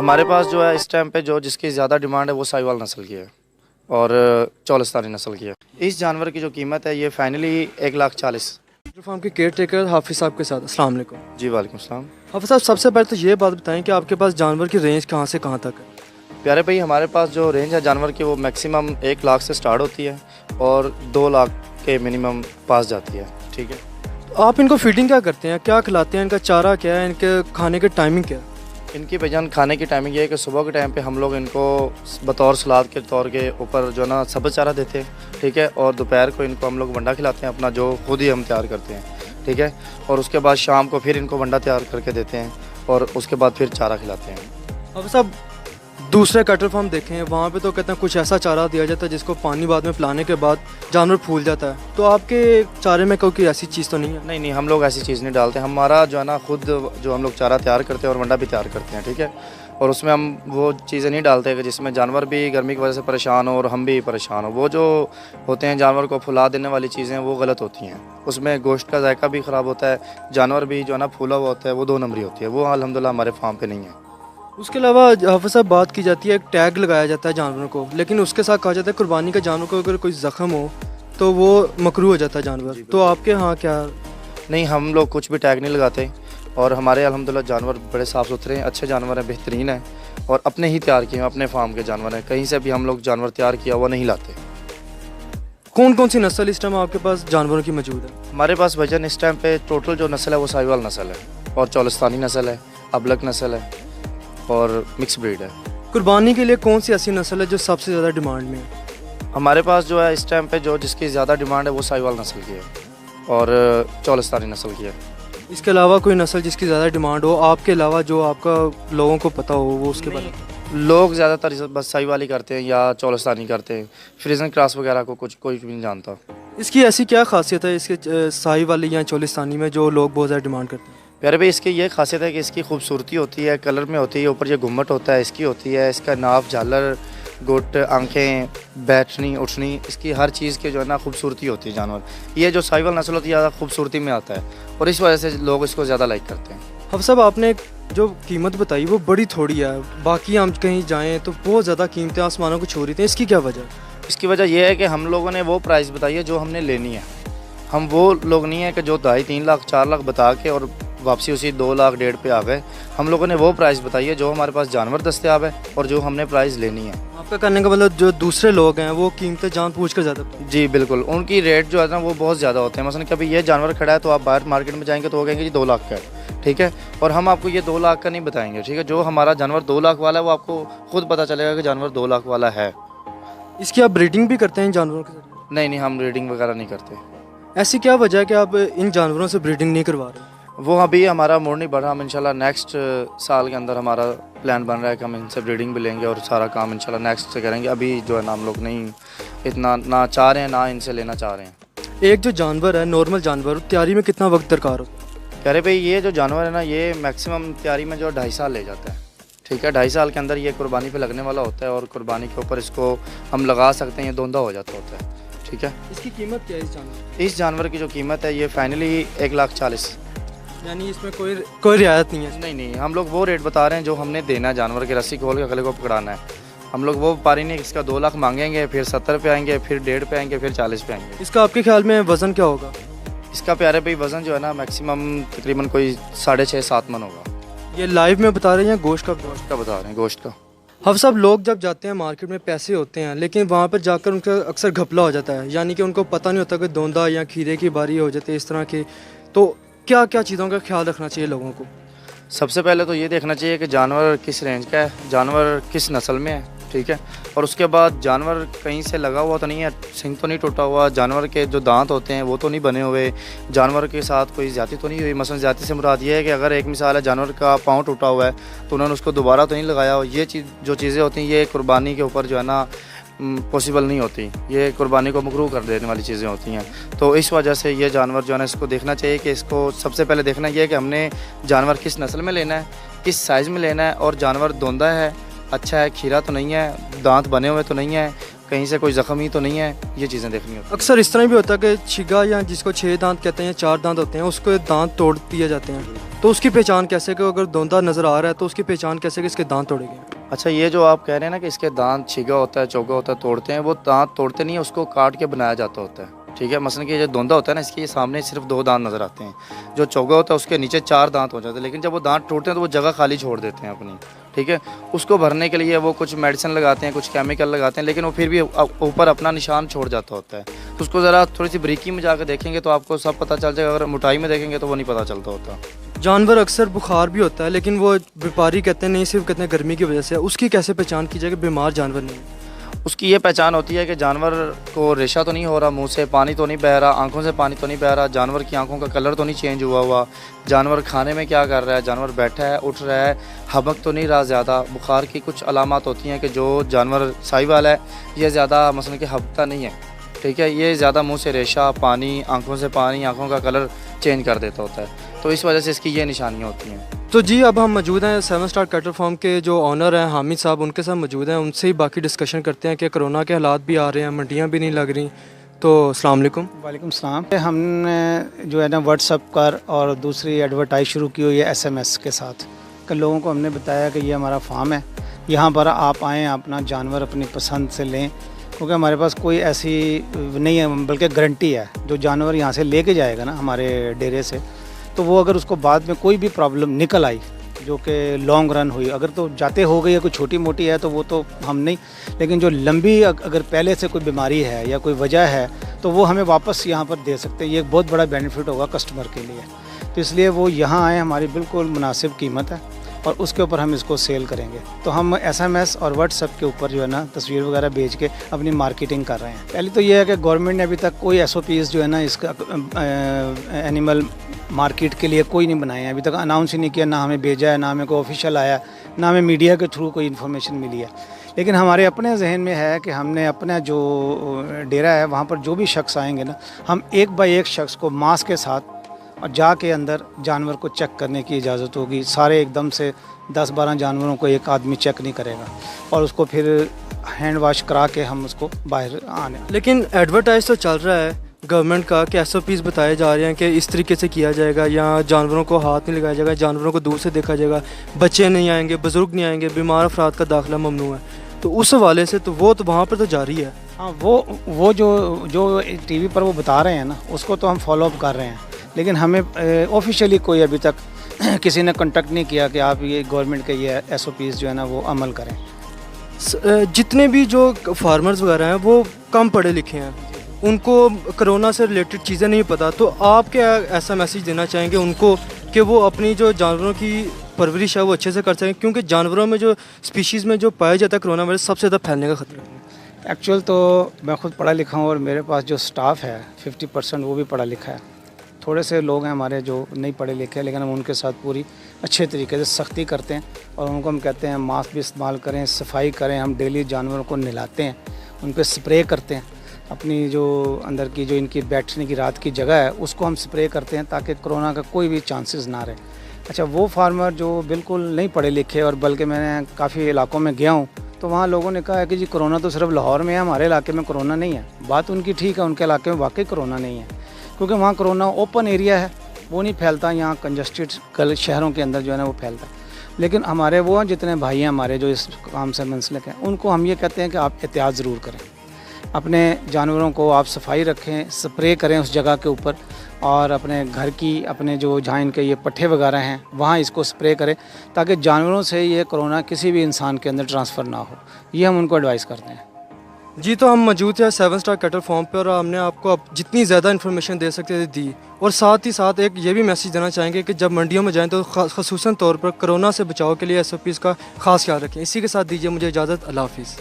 हमारे पास जो है इस टाइम पे जो जिसकी ज़्यादा डिमांड है वो साहिवाल नस्ल की है और चौलिस्तानी नस्ल की है। इस जानवर की जो कीमत है ये फाइनली 1,40,000। फार्म के केयर टेकर हाफिज़ साहब के साथ अस्सलाम वालेकुम। जी वालेकुम सलाम। हाफिज़ साहब, सबसे पहले तो ये बात बताएं कि आपके पास जानवर की रेंज कहाँ से कहाँ तक है। प्यारे भाई, हमारे पास जो रेंज है जानवर की वो मैक्सिमम 1,00,000 से स्टार्ट होती है और 2,00,000 के मिनिमम पास जाती है। ठीक है। तो आप इनको फीडिंग क्या करते हैं, क्या खिलाते हैं, इनका चारा क्या है, इनके खाने की टाइमिंग क्या है। इनकी बेजान खाने की टाइमिंग ये है कि सुबह के टाइम पे हम लोग इनको बतौर सलाद के तौर के ऊपर जो है ना सब्ज़ चारा देते हैं। ठीक है। और दोपहर को इनको हम लोग वंडा खिलाते हैं अपना, जो खुद ही हम तैयार करते हैं। ठीक है। और उसके बाद शाम को फिर इनको वंडा तैयार करके देते हैं और उसके बाद फिर चारा खिलाते हैं। हाफिज़ साहब, दूसरे कैटल फार्म देखें हैं वहाँ पे तो कहते हैं कुछ ऐसा चारा दिया जाता है जिसको पानी बाद में पिलाने के बाद जानवर फूल जाता है, तो आपके चारे में कोई ऐसी चीज़ तो नहीं है। नहीं नहीं, हम लोग ऐसी चीज़ नहीं डालते। हमारा जो है ना खुद जो हम लोग चारा तैयार करते हैं और वंडा भी तैयार करते हैं। ठीक है। और उसमें हम वो चीज़ें नहीं डालते कि जिसमें जानवर भी गर्मी की वजह से परेशान हो और हम भी परेशान हो। वो जो होते हैं जानवर को फुला देने वाली चीज़ें वो गलत होती हैं। उसमें गोश्त का जायका भी ख़राब होता है, जानवर भी जो है ना फूला हुआ होता है, वो 2 नंबरी होती है। वो अल्हम्दुलिल्लाह हमारे फार्म पे नहीं है। उसके अलावा हाफिज़ साहब बात की जाती है, एक टैग लगाया जाता है जानवरों को, लेकिन उसके साथ कहा जाता है कुर्बानी का जानवर को अगर कोई ज़ख्म हो तो वो मकरू हो जाता है जानवर। तो आपके यहाँ क्या। नहीं, हम लोग कुछ भी टैग नहीं लगाते और हमारे अल्हम्दुलिल्लाह जानवर बड़े साफ़ सुथरे हैं, अच्छे जानवर हैं, बेहतरीन हैं और अपने ही तैयार किए हैं, अपने फार्म के जानवर हैं। कहीं से भी हम लोग जानवर तैयार किया हुआ नहीं लाते। कौन कौन सी नस्ल इस टाइम आपके पास जानवरों की मौजूद है। हमारे पास वजन इस टाइम पे टोटल जो नस्ल है वो साहिवाल नस्ल है और चौलिस्तानी नस्ल है, अबलक नस्ल है और मिक्स ब्रीड है। कुर्बानी के लिए कौन सी ऐसी नस्ल है जो सबसे ज़्यादा डिमांड में है। हमारे पास जो है इस टाइम पे जो जिसकी ज़्यादा डिमांड है वो साहिवाल नस्ल की है और चौलिस्तानी नस्ल की है। इसके अलावा कोई नस्ल जिसकी ज़्यादा डिमांड हो आपके अलावा, जो आपका लोगों को पता हो वो उसके बारे में। लोग ज़्यादातर बस साहिवाल ही करते हैं या चौलिस्तानी करते हैं, फ्रीजन क्रॉस वगैरह को कोई भी नहीं जानता। इसकी ऐसी क्या खासियत है इसके साही वाली या चौलिस्तानी में जो लोग बहुत ज़्यादा डिमांड करते हैं। प्यारे भाई, इसकी ये खासियत है कि इसकी खूबसूरती होती है, कलर में होती है, ऊपर ये घुम्मट होता है इसकी होती है, इसका नाफ, झालर, गुट, आंखें, बैठनी उठनी, इसकी हर चीज़ की जो है ना खूबसूरती होती है जानवर। ये जो साहिवाल नस्ल होती है ज़्यादा खूबसूरती में आता है और इस वजह से लोग इसको ज़्यादा लाइक करते हैं। अब सब आपने जो कीमत बताई वो बड़ी थोड़ी है, बाकी हम कहीं जाएँ तो बहुत ज़्यादा कीमतें आसमानों को छू रही थी, इसकी क्या वजह। इसकी वजह यह है कि हम लोगों ने वो प्राइस बताई है जो हमने लेनी है। हम वो लोग नहीं है कि जो 2.5-3 लाख 4 लाख बता के और वापसी उसी 2 लाख 1.5 पे आ गए। हम लोगों ने वो प्राइस बताई है जो हमारे पास जानवर दस्तियाब है और जो हमने प्राइस लेनी है। आपका कहने का मतलब जो दूसरे लोग हैं वो कीमतें जान पूछ कर ज़्यादा। जी बिल्कुल, उनकी रेट जो है ना वो बहुत ज़्यादा होते हैं। मसलन कभी ये जानवर खड़ा है तो आप बाहर मार्केट में जाएंगे तो वो कहेंगे जी 2 लाख का है। ठीक है। और हम आपको ये 2 लाख का नहीं बताएंगे। ठीक है। जो हमारा जानवर 2 लाख वाला है वो आपको खुद पता चलेगा कि जानवर 2 लाख वाला है। इसकी आप ब्रीडिंग भी करते हैं इन जानवरों के साथ। नहीं नहीं, हम ब्रीडिंग वगैरह नहीं करते। ऐसी क्या वजह है कि आप इन जानवरों से ब्रीडिंग नहीं करवा रहे। वो अभी हमारा मूड नहीं बढ़ा। हम इंशाल्लाह नेक्स्ट साल के अंदर हमारा प्लान बन रहा है कि हम इनसे ब्रीडिंग भी लेंगे और सारा काम इंशाल्लाह नेक्स्ट से करेंगे। अभी जो है ना हम लोग नहीं इतना ना चाह रहे हैं, ना इनसे लेना चाह रहे हैं। एक जो जानवर है नॉर्मल जानवर, तैयारी में कितना वक्त दरकार होता है। कह रहे भाई, ये जो जानवर है ना ये मैक्सिमम तैयारी में जो 2.5 साल ले जाता है। ठीक है। 2.5 साल के अंदर ये कुर्बानी पे लगने वाला होता है और कुर्बानी के ऊपर इसको हम लगा सकते हैं, ये दोंदा हो जाता होता है। ठीक है। इसकी कीमत क्या है इस जानवर। इस जानवर की जो कीमत है ये फाइनली 1,40,000। यानी इसमें कोई रियायत नहीं है। नहीं नहीं, हम लोग वो रेट बता रहे हैं जो हमने देना है। जानवर की रस्सी खोल के अगले को पकड़ाना है। हम लोग वो व्यापारी नहीं इसका 2 लाख मांगेंगे, फिर 70 पे आएंगे, फिर 1.5 पे आएंगे, फिर 40 पे आएंगे। इसका आपके ख्याल में वज़न क्या होगा। इसका प्यारे भाई वज़न जो है ना मैक्सिमम तकरीबन कोई 6.5-7 मन होगा। ये लाइव में बता रहे हैं या गोश्त का। गोश्त का बता रहे हैं, गोश्त का। हम सब लोग जब जाते हैं मार्केट में पैसे होते हैं, लेकिन वहाँ पर जाकर उनका अक्सर घपला हो जाता है, यानी कि उनको पता नहीं होता कि दोंदा या खीरे की बारी हो जाती है इस तरह की। तो क्या क्या चीज़ों का ख्याल रखना चाहिए लोगों को। सबसे पहले तो ये देखना चाहिए कि जानवर किस रेंज का है, जानवर किस नस्ल में है। ठीक है। और उसके बाद जानवर कहीं से लगा हुआ तो नहीं है, सिंग तो नहीं टूटा हुआ, जानवर के जो दांत होते हैं वो तो नहीं बने हुए, जानवर के साथ कोई ज़्यादती तो नहीं हुई। मसलन ज़्यादती से मुराद ये है कि अगर एक मिसाल है जानवर का पाँव टूटा हुआ है तो उन्होंने उसको दोबारा तो नहीं लगाया हो। ये जो चीज़ें होती हैं ये कुर्बानी के ऊपर जो है ना पॉसिबल नहीं होती, ये कुर्बानी को मकरूह कर देने वाली चीज़ें होती हैं। तो इस वजह से ये जानवर जो है ना इसको देखना चाहिए कि इसको सबसे पहले देखना ये है कि हमने जानवर किस नस्ल में लेना है, किस साइज़ में लेना है और जानवर दोंदा है, अच्छा है, खीरा तो नहीं है, दांत बने हुए तो नहीं है, कहीं से कोई ज़ख्म ही तो नहीं है, ये चीज़ें देखनी होती हैं। अक्सर इस तरह भी होता है कि छिगा या जिसको 6 दांत कहते हैं या 4 दांत होते हैं उसको दांत तोड़ दिए जाते हैं, तो उसकी पहचान कैसे कि अगर दोंदा नज़र आ रहा है तो उसकी पहचान कैसे कि इसके दांत तोड़े गए? अच्छा, ये जो आप कह रहे हैं ना कि इसके दांत छिगा होता है, चौगा होता है, तोड़ते हैं, वो दांत तोड़ते नहीं है, उसको काट के बनाया जाता होता है। ठीक है, मसलन कि ये जो दोंदा होता है ना, इसके सामने सिर्फ 2 दांत नज़र आते हैं। जो चौगा होता है उसके नीचे 4 दांत हो जाते हैं, लेकिन जब वो दांत टूटते हैं तो वो जगह खाली छोड़ देते हैं अपनी। ठीक है, उसको भरने के लिए वो कुछ मेडिसिन लगाते हैं, कुछ केमिकल लगाते हैं, लेकिन वो फिर भी ऊपर अपना निशान छोड़ जाता होता है। तो उसको ज़रा थोड़ी सी बारीकी में जाकर देखेंगे तो आपको सब पता चल जाएगा, अगर मोटाई में देखेंगे तो वो नहीं पता चलता होता। जानवर अक्सर बुखार भी होता है, लेकिन वो व्यापारी कहते हैं नहीं, सिर्फ कहते हैं गर्मी की वजह से। उसकी कैसे पहचान की जाए कि बीमार जानवर नहीं है? उसकी ये पहचान होती है कि जानवर को रेशा तो नहीं हो रहा, मुंह से पानी तो नहीं बह रहा, आंखों से पानी तो नहीं बह रहा, जानवर की आंखों का कलर तो नहीं चेंज हुआ, जानवर खाने में क्या कर रहा है, जानवर बैठा है, उठ रहा है, हबक तो नहीं रहा ज़्यादा। बुखार की कुछ अलामत होती हैं कि जो जानवर साहिवाल है ये ज़्यादा मसलन कि हबकता नहीं है। ठीक है, ये ज़्यादा मुँह से रेशा, पानी, आँखों से पानी, आँखों का कलर चेंज कर देता होता है, तो इस वजह से इसकी ये निशानियाँ होती हैं। तो जी अब हम मौजूद हैं 7 स्टार कैटल फार्म के जो ऑनर हैं हामिद साहब, उनके साथ मौजूद हैं। उनसे ही बाकी डिस्कशन करते हैं कि कोरोना के हालात भी आ रहे हैं, मंडियां भी नहीं लग रही। तो अस्सलाम वालेकुम। वालेकुम सलाम। हमने जो है ना व्हाट्सअप पर और दूसरी एडवर्टाइज शुरू की हुई है SMS के साथ, कि लोगों को हमने बताया कि ये हमारा फार्म है, यहाँ पर आप आएँ, अपना जानवर अपनी पसंद से लें, क्योंकि हमारे पास कोई ऐसी नहीं है, बल्कि गारंटी है। जो जानवर यहाँ से लेके जाएगा ना हमारे डेरे से, तो वो अगर उसको बाद में कोई भी प्रॉब्लम निकल आई जो कि लॉन्ग रन हुई, अगर तो जाते हो गई है, कोई छोटी मोटी है तो वो तो हम नहीं, लेकिन जो लंबी अगर पहले से कोई बीमारी है या कोई वजह है तो वो हमें वापस यहाँ पर दे सकते हैं। ये एक बहुत बड़ा बेनिफिट होगा कस्टमर के लिए, तो इसलिए वो यहाँ आए, हमारी बिल्कुल मुनासिब कीमत है और उसके ऊपर हम इसको सेल करेंगे। तो हम SMS और व्हाट्सएप के ऊपर जो है ना तस्वीर वगैरह भेज के अपनी मार्केटिंग कर रहे हैं। पहले तो ये है कि गवर्नमेंट ने अभी तक कोई SOPs जो है ना इसका एनिमल मार्केट के लिए कोई नहीं बनाए हैं, अभी तक अनाउंस ही नहीं किया, ना हमें भेजा है, ना हमें कोई ऑफिशियल आया, ना हमें मीडिया के थ्रू कोई इन्फॉर्मेशन मिली है। लेकिन हमारे अपने जहन में है कि हमने अपना जो डेरा है वहाँ पर जो भी शख्स आएंगे ना, हम एक बाय एक शख्स को मास्क के साथ और जाके अंदर जानवर को चेक करने की इजाज़त होगी। सारे एकदम से 10-12 जानवरों को एक आदमी चेक नहीं करेगा और उसको फिर हैंड वॉश करा के हम उसको बाहर आने। लेकिन एडवर्टाइज तो चल रहा है गवर्नमेंट का कि SOPs बताए जा रहे हैं कि इस तरीके से किया जाएगा, या जानवरों को हाथ नहीं लगाया जाएगा, जानवरों को दूर से देखा जाएगा, बच्चे नहीं आएंगे, बुज़ुर्ग नहीं आएंगे, बीमार अफराद का दाखिला ममनू है। तो उस हवाले से तो वो तो वहाँ पर तो जारी है। हाँ, वो जो TV पर वो बता रहे हैं ना, उसको तो हम फॉलोअप कर रहे हैं, लेकिन हमें ऑफिशियली कोई अभी तक किसी ने कांटेक्ट नहीं किया कि आप ये गवर्नमेंट के ये SOPs जो है ना वो अमल करें। जितने भी जो फार्मर्स वगैरह हैं वो कम पढ़े लिखे हैं, उनको कोरोना से रिलेटेड चीज़ें नहीं पता, तो आप क्या ऐसा मैसेज देना चाहेंगे उनको कि वो अपनी जो जानवरों की परवरिश है वो अच्छे से कर सकें, क्योंकि जानवरों में जो स्पीशीज़ में जो पाया जाता है कोरोना वायरस सबसे ज़्यादा फैलने का खतरा है? एक्चुअल तो मैं खुद पढ़ा लिखा हूँ और मेरे पास जो स्टाफ है 50% वो भी पढ़ा लिखा है। थोड़े से लोग हैं हमारे जो नहीं पढ़े लिखे, लेकिन हम उनके साथ पूरी अच्छे तरीके से सख्ती करते हैं और उनको हम कहते हैं मास्क भी इस्तेमाल करें, सफाई करें। हम डेली जानवरों को नहलाते हैं, उन पर स्प्रे करते हैं, अपनी जो अंदर की जो इनकी बैठने की रात की जगह है उसको हम स्प्रे करते हैं ताकि कोरोना का कोई भी चांसेस ना रहे। अच्छा, वो फार्मर जो बिल्कुल नहीं पढ़े लिखे, और बल्कि मैंने काफ़ी इलाकों में गया हूँ तो वहाँ लोगों ने कहा है कि जी कोरोना तो सिर्फ लाहौर में है, हमारे इलाके में कोरोना नहीं है। बात उनकी ठीक है, उनके इलाके में वाकई कोरोना नहीं है, क्योंकि वहाँ कोरोना ओपन एरिया है, वो नहीं फैलता। यहाँ कंजस्टेड शहरों के अंदर जो है ना वो फैलता है। लेकिन हमारे वो जितने भाई हैं हमारे जो इस काम से मुंसलिक हैं, उनको हम ये कहते हैं कि आप एहतियात ज़रूर करें, अपने जानवरों को आप सफाई रखें, स्प्रे करें उस जगह के ऊपर, और अपने घर की अपने जो जहाँ इनके ये पट्ठे वगैरह हैं वहाँ इसको स्प्रे करें ताकि जानवरों से ये कोरोना किसी भी इंसान के अंदर ट्रांसफ़र ना हो। ये हम उनको एडवाइस करते हैं। जी, तो हम मौजूद हैं 7 स्टार कैटल फार्म पे और हमने आपको अब जितनी ज़्यादा इन्फॉर्मेशन दे सकते थे दी, और साथ ही साथ एक ये भी मैसेज देना चाहेंगे कि जब मंडियों में जाएं तो ख़ुसूसन तौर पर कोरोना से बचाव के लिए SOPs का खास ख्याल रखें। इसी के साथ दीजिए मुझे इजाज़त। अल्लाह हाफिज़।